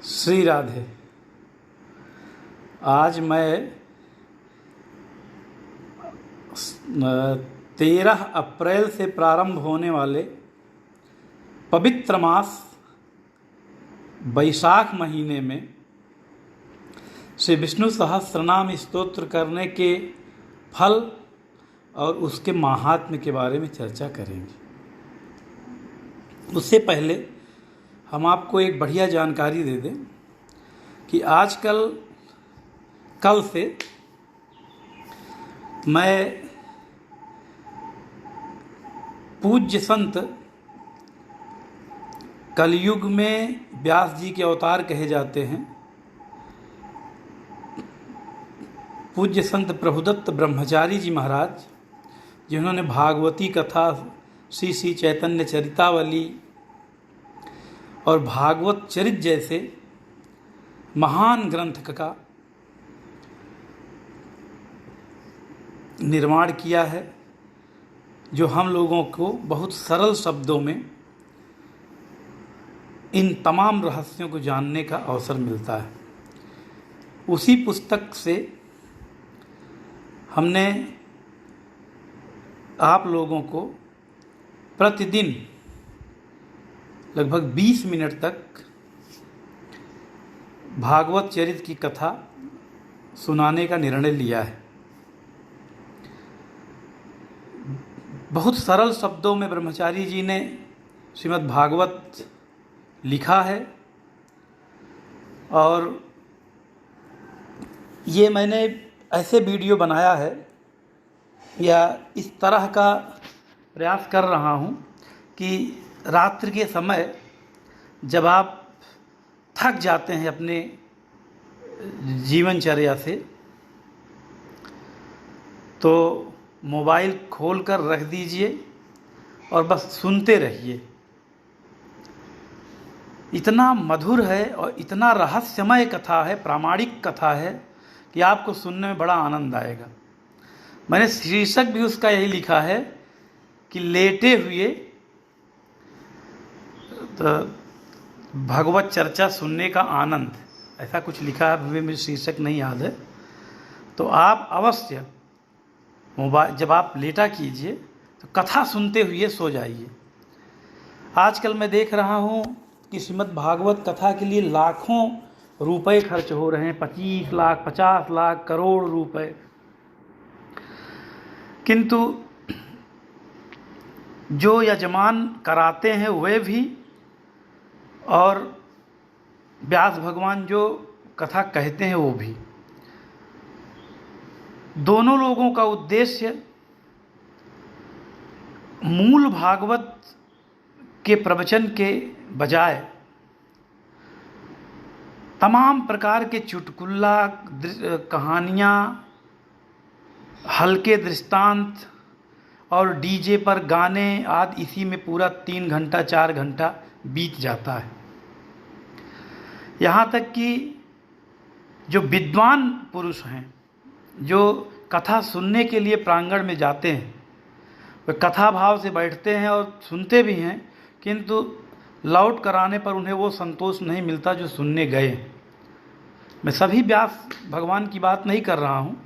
श्री राधे। आज मैं 13 अप्रैल से प्रारंभ होने वाले पवित्र मास वैशाख महीने में श्री विष्णु सहस्त्रनाम स्तोत्र करने के फल और उसके माहात्म्य के बारे में चर्चा करेंगे। उससे पहले हम आपको एक बढ़िया जानकारी दे दें कि आजकल कल से मैं पूज्य संत कलयुग में व्यास जी के अवतार कहे जाते हैं, पूज्य संत प्रभुदत्त ब्रह्मचारी जी महाराज, जिन्होंने भागवती कथा, श्री श्री चैतन्य चरितावली और भागवत चरित जैसे महान ग्रंथ का निर्माण किया है, जो हम लोगों को बहुत सरल शब्दों में इन तमाम रहस्यों को जानने का अवसर मिलता है। उसी पुस्तक से हमने आप लोगों को प्रतिदिन लगभग 20 मिनट तक भागवत चरित की कथा सुनाने का निर्णय लिया है। बहुत सरल शब्दों में ब्रह्मचारी जी ने श्रीमद् भागवत लिखा है और ये मैंने ऐसे वीडियो बनाया है या इस तरह का प्रयास कर रहा हूँ कि रात्रि के समय जब आप थक जाते हैं अपने जीवनचर्या से, तो मोबाइल खोलकर रख दीजिए और बस सुनते रहिए। इतना मधुर है और इतना रहस्यमय कथा है, प्रामाणिक कथा है कि आपको सुनने में बड़ा आनंद आएगा। मैंने शीर्षक भी उसका यही लिखा है कि लेटे हुए तो भगवत चर्चा सुनने का आनंद, ऐसा कुछ लिखा है, अभी मुझे शीर्षक नहीं याद है। तो आप अवश्य मोबाइल जब आप लेटा कीजिए तो कथा सुनते हुए सो जाइए। आजकल मैं देख रहा हूँ कि श्रीमद् भागवत कथा के लिए लाखों रुपए खर्च हो रहे हैं, 25 लाख, 50 लाख, करोड़ रुपए, किंतु जो यजमान कराते हैं वे भी और व्यास भगवान जो कथा कहते हैं वो भी, दोनों लोगों का उद्देश्य मूल भागवत के प्रवचन के बजाय तमाम प्रकार के चुटकुल्ला कहानियाँ, हल्के दृष्टांत और डीजे पर गाने आदि, इसी में पूरा 3 घंटा 4 घंटा बीत जाता है। यहाँ तक कि जो विद्वान पुरुष हैं, जो कथा सुनने के लिए प्रांगण में जाते हैं, वे कथा भाव से बैठते हैं और सुनते भी हैं, किंतु लौट कर आने पर उन्हें वो संतोष नहीं मिलता जो सुनने गए। मैं सभी व्यास भगवान की बात नहीं कर रहा हूँ,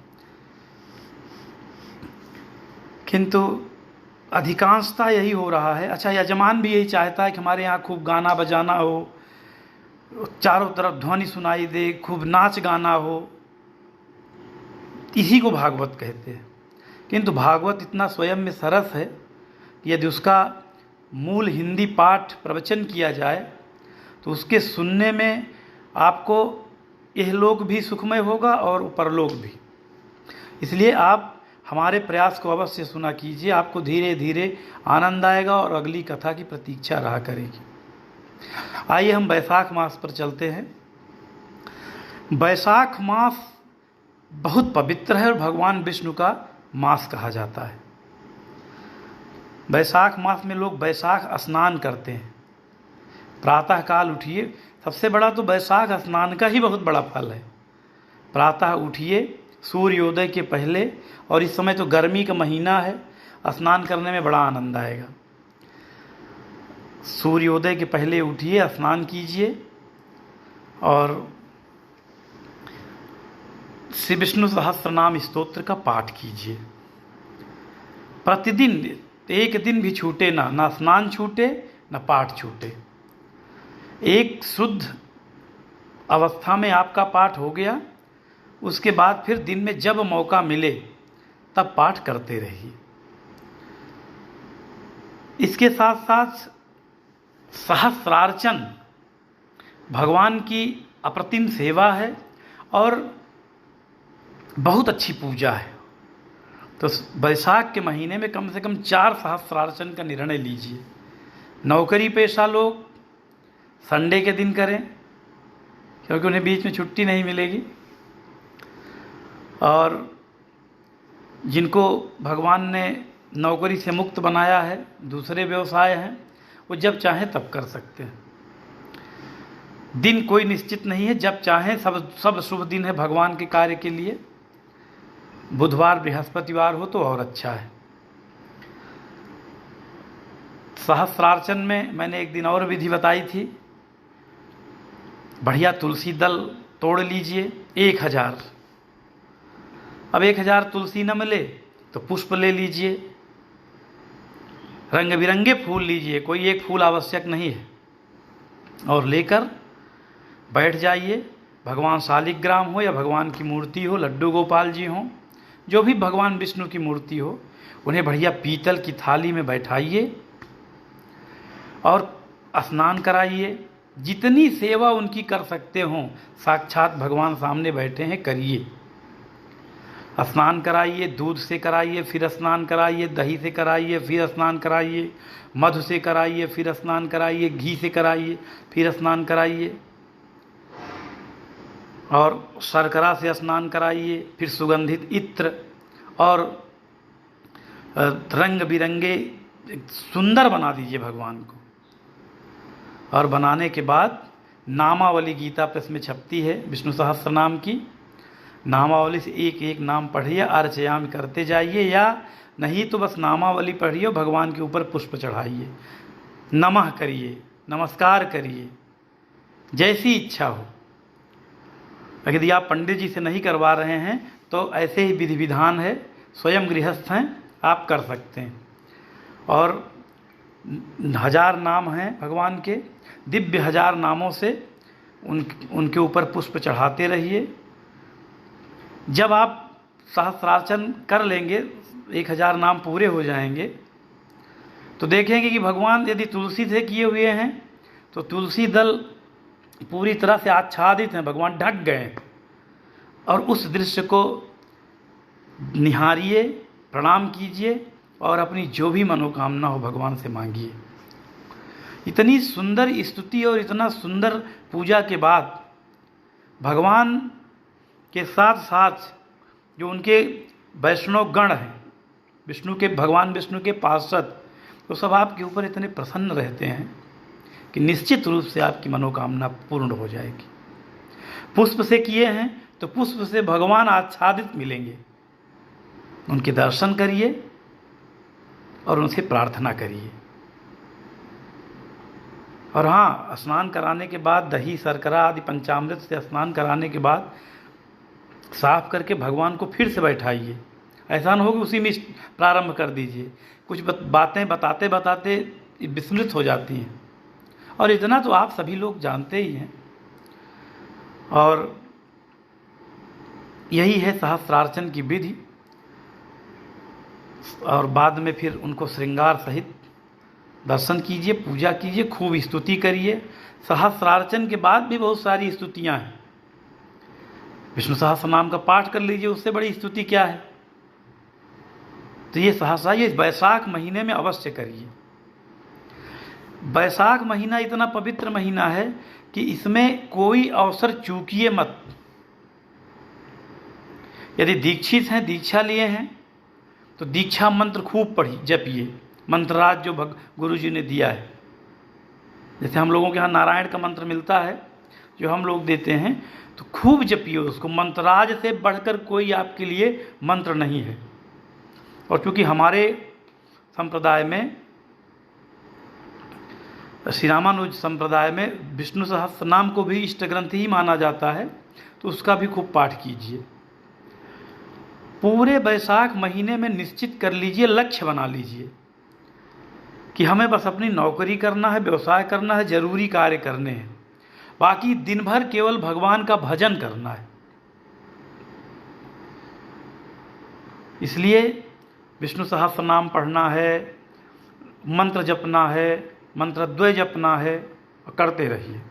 किंतु अधिकांशता यही हो रहा है। अच्छा, यजमान भी यही चाहता है कि हमारे यहाँ खूब गाना बजाना हो, चारों तरफ ध्वनि सुनाई दे, खूब नाच गाना हो, इसी को भागवत कहते हैं। किंतु भागवत इतना स्वयं में सरस है कि यदि उसका मूल हिंदी पाठ प्रवचन किया जाए तो उसके सुनने में आपको इहलोक भी सुखमय होगा और परलोक भी। इसलिए आप हमारे प्रयास को अवश्य सुना कीजिए, आपको धीरे धीरे आनंद आएगा और अगली कथा की प्रतीक्षा रहा करेगी। आइए हम वैशाख मास पर चलते हैं। वैशाख मास बहुत पवित्र है और भगवान विष्णु का मास कहा जाता है। वैशाख मास में लोग वैशाख स्नान करते हैं। प्रातः काल उठिए, सबसे बड़ा तो वैशाख स्नान का ही बहुत बड़ा फल है। प्रातः उठिए सूर्योदय के पहले, और इस समय तो गर्मी का महीना है, स्नान करने में बड़ा आनंद आएगा। सूर्योदय के पहले उठिए, स्नान कीजिए और श्री विष्णु सहस्त्रनाम स्तोत्र का पाठ कीजिए प्रतिदिन। एक दिन भी छूटे ना स्नान छूटे ना पाठ छूटे। एक शुद्ध अवस्था में आपका पाठ हो गया, उसके बाद फिर दिन में जब मौका मिले तब पाठ करते रहिए। इसके साथ साथ सहस्रार्चन भगवान की अप्रतिम सेवा है और बहुत अच्छी पूजा है। तो बैसाख के महीने में कम से कम 4 सहस्रार्चन का निर्णय लीजिए। नौकरी पेशा लोग संडे के दिन करें, क्योंकि उन्हें बीच में छुट्टी नहीं मिलेगी। और जिनको भगवान ने नौकरी से मुक्त बनाया है, दूसरे व्यवसाय हैं, वो जब चाहें तब कर सकते हैं। दिन कोई निश्चित नहीं है, जब चाहें सब शुभ दिन है भगवान के कार्य के लिए। बुधवार बृहस्पतिवार हो तो और अच्छा है। सहस्रार्चन में मैंने एक दिन और विधि बताई थी। बढ़िया तुलसी दल तोड़ लीजिए 1000। अब 1000 तुलसी न मिले तो पुष्प ले लीजिए, रंग बिरंगे फूल लीजिए, कोई एक फूल आवश्यक नहीं है, और लेकर बैठ जाइए। भगवान शालिग्राम हो या भगवान की मूर्ति हो, लड्डू गोपाल जी हों, जो भी भगवान विष्णु की मूर्ति हो, उन्हें बढ़िया पीतल की थाली में बैठाइए और स्नान कराइए। जितनी सेवा उनकी कर सकते हों, साक्षात भगवान सामने बैठे हैं, करिए। स्नान कराइए, दूध से कराइए, फिर स्नान कराइए, दही से कराइए, फिर स्नान कराइए, मधु से कराइए, फिर स्नान कराइए, घी से कराइए, फिर स्नान कराइए, और शर्करा से स्नान कराइए, फिर सुगंधित इत्र और रंग बिरंगे सुंदर बना दीजिए भगवान को। और बनाने के बाद नामावली गीता प्रेस में छपती है विष्णु सहस्त्र नाम की, नामावली से एक एक नाम पढ़िए, अर्चयाम करते जाइए, या नहीं तो बस नामावली पढ़िए, भगवान के ऊपर पुष्प चढ़ाइए, नमः करिए, नमस्कार करिए, जैसी इच्छा हो। यदि आप पंडित जी से नहीं करवा रहे हैं तो ऐसे ही विधि विधान है, स्वयं गृहस्थ हैं, आप कर सकते हैं। और 1000 नाम हैं भगवान के, दिव्य 1000 नामों से उनके ऊपर पुष्प चढ़ाते रहिए। जब आप सहस्रार्चन कर लेंगे, 1000 नाम पूरे हो जाएंगे, तो देखेंगे कि भगवान यदि तुलसी से किए हुए हैं तो तुलसी दल पूरी तरह से आच्छादित हैं, भगवान ढक गए। और उस दृश्य को निहारिए, प्रणाम कीजिए और अपनी जो भी मनोकामना हो भगवान से मांगिए। इतनी सुंदर स्तुति और इतना सुंदर पूजा के बाद भगवान के साथ साथ जो उनके वैष्णव गण हैं, विष्णु के, भगवान विष्णु के पार्षद, तो सब आपके ऊपर इतने प्रसन्न रहते हैं कि निश्चित रूप से आपकी मनोकामना पूर्ण हो जाएगी। पुष्प से किए हैं तो पुष्प से भगवान आच्छादित मिलेंगे, उनके दर्शन करिए और उनसे प्रार्थना करिए। और हाँ, स्नान कराने के बाद दही शर्करा आदि पंचामृत से स्नान कराने के बाद साफ करके भगवान को फिर से बैठाइए। ऐसा न हो कि उसी में प्रारंभ कर दीजिए, कुछ बातें बताते बताते विस्मृत हो जाती हैं, और इतना तो आप सभी लोग जानते ही हैं। और यही है सहस्रार्चन की विधि। और बाद में फिर उनको श्रृंगार सहित दर्शन कीजिए, पूजा कीजिए, खूब स्तुति करिए। सहस्रार्चन के बाद भी बहुत सारी स्तुतियाँ हैं। विष्णु सहस्त्र नाम का पाठ कर लीजिए, उससे बड़ी स्तुति क्या है। तो ये सहस्रा, ये बैसाख महीने में अवश्य करिए। बैसाख महीना इतना पवित्र महीना है कि इसमें कोई अवसर चूकिए मत। यदि दीक्षित हैं, दीक्षा लिए हैं, तो दीक्षा मंत्र खूब पढ़िए, जपिए। मंत्रराज जो गुरु जी ने दिया है, जैसे हम लोगों के यहाँ नारायण का मंत्र मिलता है जो हम लोग देते हैं, तो खूब जपिए उसको। मंत्रराज से बढ़कर कोई आपके लिए मंत्र नहीं है। और चूँकि हमारे संप्रदाय में श्री रामानुज संप्रदाय में विष्णु सहस्त्र नाम को भी इष्ट ग्रंथ ही माना जाता है, तो उसका भी खूब पाठ कीजिए। पूरे वैशाख महीने में निश्चित कर लीजिए, लक्ष्य बना लीजिए कि हमें बस अपनी नौकरी करना है, व्यवसाय करना है, जरूरी कार्य करने हैं, बाकी दिन भर केवल भगवान का भजन करना है। इसलिए विष्णु सहस्त्र नाम पढ़ना है, मंत्र जपना है, मंत्रद्वय जपना है, और करते रहिए।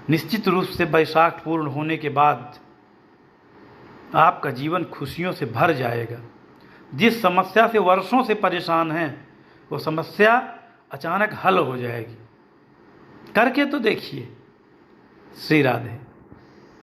निश्चित रूप से वैशाख पूर्ण होने के बाद आपका जीवन खुशियों से भर जाएगा। जिस समस्या से वर्षों से परेशान हैं, वो समस्या अचानक हल हो जाएगी। करके तो देखिए। श्री राधे।